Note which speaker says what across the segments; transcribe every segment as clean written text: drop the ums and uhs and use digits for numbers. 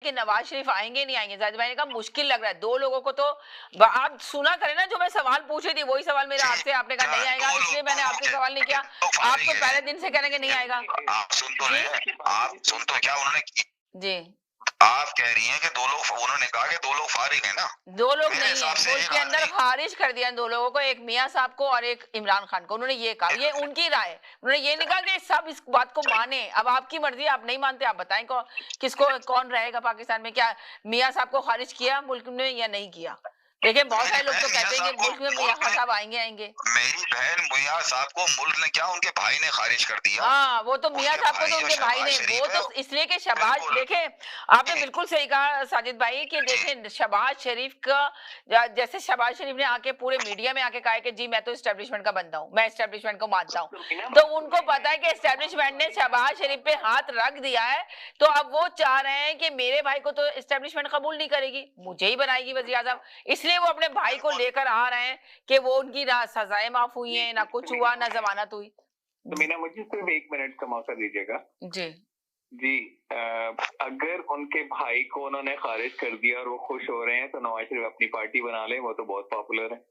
Speaker 1: कि नवाज शरीफ आएंगे नहीं आएंगे, जाहिद भाई ने कहा मुश्किल लग रहा है, 2 लोगों को तो आप सुना करें ना, जो मैं सवाल पूछ रही थी वही सवाल मेरा आपसे, आपने कहा नहीं आएगा, इसलिए मैंने आपसे सवाल नहीं किया। आप तो पहले दिन से कह रहे हैं कि नहीं आएगा।
Speaker 2: आप सुन तो रहे
Speaker 1: जी
Speaker 2: हैं, आप सुन तो क्या उन्होंने
Speaker 1: जी,
Speaker 2: आप कह रही हैं कि 2 लोग, उन्होंने कहा कि 2 लोग फारिग हैं ना,
Speaker 1: 2 लोग
Speaker 2: मेरे
Speaker 1: नहीं है,
Speaker 2: हिसाब से
Speaker 1: मुल्क
Speaker 2: एक
Speaker 1: के अंदर
Speaker 2: आदमी
Speaker 1: खारिज कर दिया इन 2 लोगों को, एक मियां साहब को और एक इमरान खान को। उन्होंने ये कहा, ये उनकी राय है, उन्होंने ये नहीं कहा कि सब इस बात को माने। अब आपकी मर्जी, आप नहीं मानते आप बताएं किसको कौन रहेगा पाकिस्तान में, क्या मियां साहब को खारिज किया मुल्क में या नहीं किया? देखिए बहुत
Speaker 2: मेरी
Speaker 1: सारे लोग तो
Speaker 2: बहन मियां
Speaker 1: कहते हैं कि
Speaker 2: साहब को
Speaker 1: मुल्क में मियां
Speaker 2: मुल्क में
Speaker 1: साहब आएंगे आएंगे।
Speaker 2: मेरी बहन मियां साहब को मुल्क ने क्या, उनके भाई ने खारिज कर दिया।
Speaker 1: हाँ, वो तो मियां
Speaker 2: उनके
Speaker 1: साहब को तो
Speaker 2: भाई जो
Speaker 1: उनके भाई
Speaker 2: शहबाज
Speaker 1: ने, वो
Speaker 2: शरीफ है,
Speaker 1: तो इसलिए कि शहबाज,
Speaker 2: बिल्कुल
Speaker 1: देखें आपने
Speaker 2: जी,
Speaker 1: बिल्कुल सही कहा साजिद भाई कि
Speaker 2: जी,
Speaker 1: देखें शहबाज शरीफ का, जैसे शहबाज शरीफ ने आके पूरे मीडिया में आके कहा है कि जी मैं तो एस्टेब्लिशमेंट का बंदा हूं, मैं एस्टेब्लिशमेंट को मानता हूं, तो उनको पता है कि एस्टेब्लिशमेंट ने शहबाज शरीफ पे हाथ रख दिया है, तो अब वो चाह रहे हैं कि मेरे भाई को तो एस्टेब्लिशमेंट कबूल नहीं करेगी, मुझे ही बनाएगी वजीर आजम, इसलिए वो अपने भाई को
Speaker 2: बिल्कुल।
Speaker 1: लेकर आ रहे हैं कि वो उनकी ना सजाएं माफ हुई है, ना कुछ हुआ, ना जमानत हुई।
Speaker 3: तो मीना मुझे सिर्फ 1 मिनट का मौका दीजिएगा।
Speaker 1: जी
Speaker 3: जी, अगर उनके भाई को उन्होंने खारिज कर दिया और वो खुश हो रहे हैं तो नवाज शरीफ अपनी पार्टी बना लें, वो तो बहुत पॉपुलर है।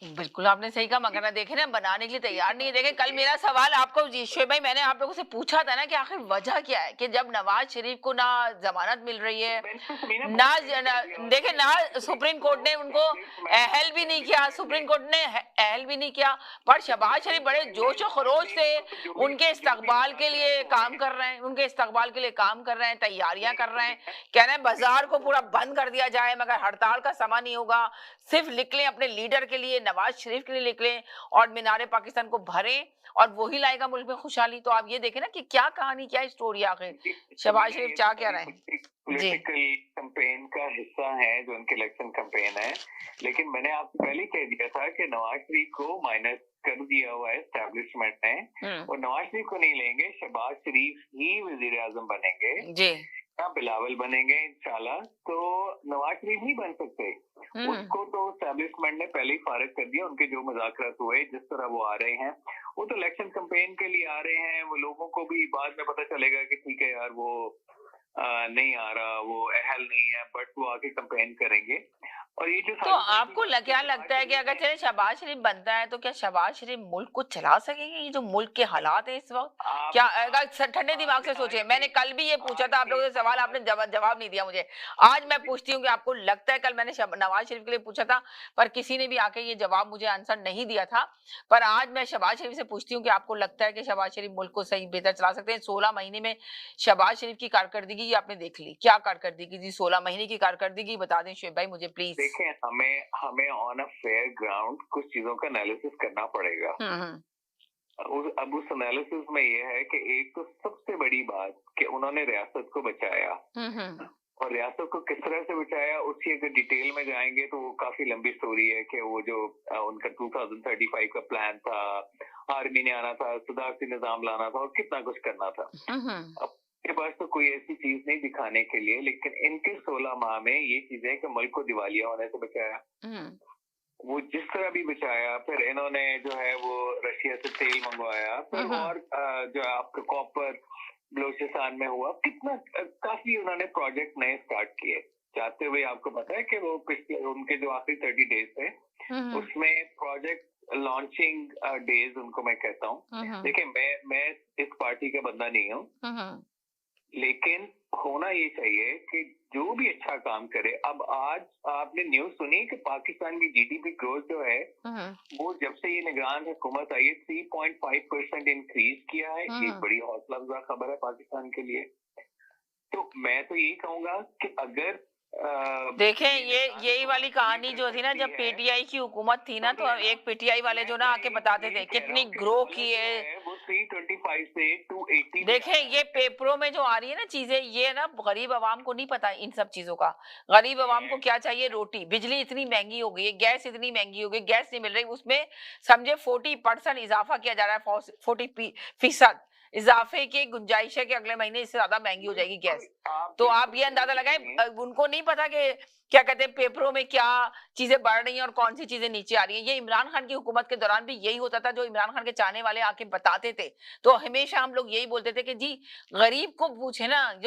Speaker 1: बिल्कुल आपने सही कहा, मगर ना देखे ना बनाने के लिए तैयार नहीं है। देखे कल मेरा सवाल आपको जी शोएब भाई, मैंने आप लोगों से पूछा था ना कि आखिर वजह क्या है कि जब नवाज शरीफ को ना जमानत मिल रही है, देखे ना सुप्रीम कोर्ट ने उनको अहल भी नहीं किया, सुप्रीम कोर्ट ने अहल भी नहीं किया, पर शहबाज शरीफ बड़े जोशो खरोश से उनके इस्तकबाल के लिए काम कर रहे हैं, उनके इस्तकबाल के लिए काम कर रहे हैं, तैयारियां कर रहे हैं, कह रहे हैं बाजार को पूरा बंद कर दिया जाए, मगर हड़ताल का समा नहीं होगा, सिर्फ निकले अपने लीडर के लिए, नवाज शरीफ के लिए निकले और मीनारे पाकिस्तान को भरें और वही लाएगा मुल्क में खुशहाली। तो आप ये देखें ना कि क्या कहानी, क्या स्टोरी आखिर शहबाज शरीफ चाह क्या रहे हैं। जी
Speaker 3: पॉलिटिकल कैंपेन का हिस्सा है जो उनके इलेक्शन कैंपेन है, लेकिन मैंने आपको पहले ही कह दिया था कि नवाज शरीफ को माइनस कर दिया हुआ है एस्टेब्लिशमेंट ने, और नवाज शरीफ को नहीं लेंगे, शहबाज शरीफ ही वजीर आजम बनेंगे
Speaker 1: जी
Speaker 3: या बिलावल बनेंगे इंशाल्लाह। तो नवाज शरीफ नहीं बन सकते, उसको तो एस्टेब्लिशमेंट ने पहले ही फारिग कर दिया। उनके जो मुज़ाकरात हुए, जिस तरह वो आ रहे हैं, वो तो इलेक्शन कैंपेन के लिए आ रहे हैं। वो लोगों को भी बाद में पता चलेगा कि ठीक है यार वो नहीं आ रहा, वो अहल नहीं है, बट वो आके कैंपेन करेंगे। और ये जो
Speaker 1: तो आपको क्या लगता है कि अगर चले शहबाज शरीफ बनता है तो क्या शहबाज शरीफ मुल्क को चला सकेंगे? ये जो मुल्क के हालात हैं इस वक्त, क्या अगर ठंडे दिमाग से सोचे, मैंने कल भी ये पूछा था आप लोगों से सवाल, आपने जवाब नहीं दिया मुझे। आज मैं पूछती हूँ कि आपको लगता है, कल मैंने नवाज शरीफ के लिए पूछा था पर किसी ने भी आके ये जवाब मुझे आंसर नहीं दिया था, पर आज मैं शहबाज शरीफ से पूछती हूँ कि आपको लगता है कि शहबाज शरीफ मुल्क को सही बेहतर चला सकते हैं? 16 महीने में शहबाज शरीफ की कारकर्दगी आपने देख ली, क्या कारकर्दगी थी 16 महीने की कारकर्दगी, बता दें शोएब भाई मुझे प्लीज।
Speaker 3: देखें, हमें हमें ऑन अ फेयर ग्राउंड कुछ चीजों का एनालिसिस करना पड़ेगा। अब उस एनालिसिस में ये है कि एक तो सबसे बड़ी बात कि उन्होंने रियासत को बचाया, और रियासत को किस तरह से बचाया उसकी अगर डिटेल में जाएंगे तो वो काफी लंबी स्टोरी है कि वो जो उनका 2035 का प्लान था, आर्मी ने आना था, सदारती निजाम लाना था और कितना कुछ करना था। अब के पास तो कोई ऐसी चीज नहीं दिखाने के लिए, लेकिन इनके 16 माह में ये चीजें कि मुल्क को दिवालिया होने से बचाया, वो जिस तरह भी बचाया। फिर इन्होंने जो है वो रशिया से तेल मंगवाया, फिर और जो आपका कॉपर बलोचिस्तान में हुआ, कितना काफी उन्होंने प्रोजेक्ट नए स्टार्ट किए जाते हुए। आपको पता है कि वो पिछले उनके जो आखिरी 30 डेज थे उसमें प्रोजेक्ट लॉन्चिंग डेज उनको मैं कहता हूँ। देखिए मैं इस पार्टी का बंदा नहीं हूँ, लेकिन होना ये चाहिए कि जो भी अच्छा काम करे। अब आज आपने न्यूज सुनी कि पाकिस्तान की जीडीपी ग्रोथ जो है वो जब से ये निगरान हुकूमत आई है 3.5% इंक्रीज किया है। ये बड़ी हौसला अफजा खबर है पाकिस्तान के लिए। तो मैं तो यही कहूंगा कि अगर
Speaker 1: देखें ये यही वाली कहानी जो थी ना, जब पीटीआई की हुकूमत थी ना, तो एक पीटीआई वाले जो ना आके बताते थे कितनी ग्रो की है,
Speaker 3: वो 325 से 280।
Speaker 1: देखें ये पेपरों में जो आ रही है ना चीजें, ये ना गरीब आवाम को नहीं पता इन सब चीजों का। गरीब आवाम को क्या चाहिए? रोटी। बिजली इतनी महंगी हो गई है, गैस इतनी महंगी हो गई, गैस नहीं मिल रही, उसमें समझे 40% इजाफा किया जा रहा है, 40% इजाफे की गुंजाइश है कि अगले महीने इससे ज्यादा महंगी हो जाएगी गैस। तो आप ये अंदाजा लगाएं, उनको नहीं पता कि क्या कहते हैं पेपरों में क्या चीजें बढ़ रही हैं और कौन सी चीजें नीचे आ रही हैं। ये इमरान खान की हुकूमत के दौरान भी यही होता था, जो इमरान खान के चाहने वाले आके बताते थे। तो हमेशा हम लोग यही बोलते थे कि जी गरीब को पूछे ना, जो